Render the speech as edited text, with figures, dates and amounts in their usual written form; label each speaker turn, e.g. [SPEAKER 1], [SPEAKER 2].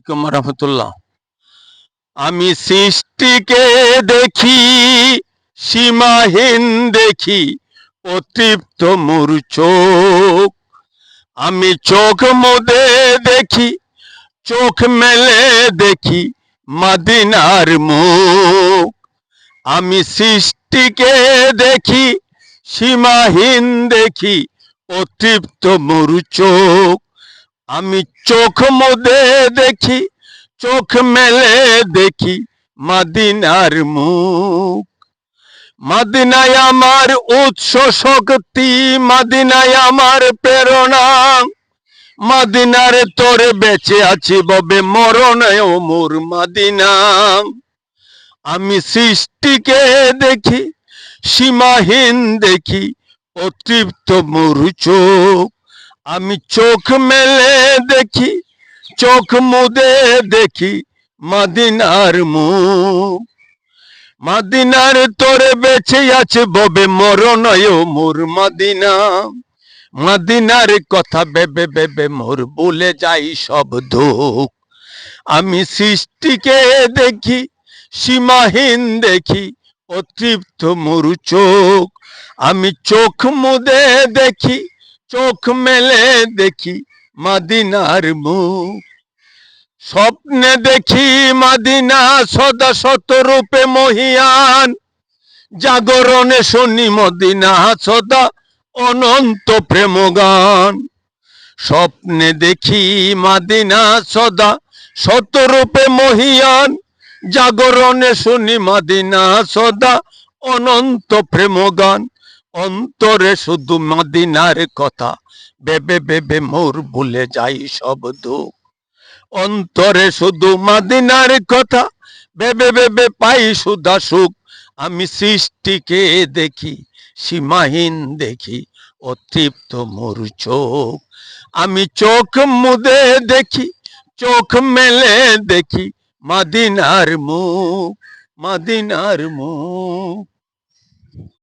[SPEAKER 1] রহমতুল্লাহ। আমি সৃষ্টিকে দেখি, সীমাহীন দেখি, অতৃপ্ত মোর চোখ। আমি চোখ মুদে দেখি, চোখ মেলে দেখি মদিনার মুখ। আমি সৃষ্টিকে দেখি, সীমাহীন দেখি, অতৃপ্ত মোর চোখ। আমি চোখ মুদে দেখি, চোখ মেলে দেখি মদিনার মুখ। মদিনায় আমার উৎস শক্তি, মদিনায় আমার প্রেরণা। মদিনার তোরে বেঁচে আছি ববে মরণেও মোর মদিনা। আমি সৃষ্টিকে দেখি, সীমাহীন দেখি, অতৃপ্ত মোর চোখ। আমি চোখ মেলে দেখি, চোখ মুদে দেখি মদিনার মুখ। মদিনার তোরে বেঁচে আছে ববে মরণেও মোর মদিনা। মদিনার কথা ভেবে ভেবে মোর ভুলে যাই সব দুঃখ। আমি সৃষ্টিকে দেখি, সীমাহীন দেখি, অতৃপ্ত মোর চোখ। আমি চোখ মুদে দেখি, চোখ মেলে দেখি মদিনার মুখ। স্বপ্নে দেখি মদিনা সদা শত রূপে মহিয়ান। জাগরণে শুনি মদিনা সদা অনন্ত প্রেম গান। স্বপ্নে দেখি মদিনা সদা শত রূপে মহিয়ান। জাগরণে শুনি মদিনা সদা অনন্ত প্রেম গান। অন্তরে শুধু মদিনার কথা ভেবে ভেবে মোর ভুলে যাই সব দুঃখ। অন্তরে শুধু মদিনার কথা ভেবে ভেবে পাই সুধা সুখ। আমি সৃষ্টিকে দেখি, সীমাহীন দেখি, অতৃপ্ত মোর চোখ। আমি চোখ মুদে দেখি, চোখ মেলে দেখি মদিনার মুখ, মদিনার মুখ।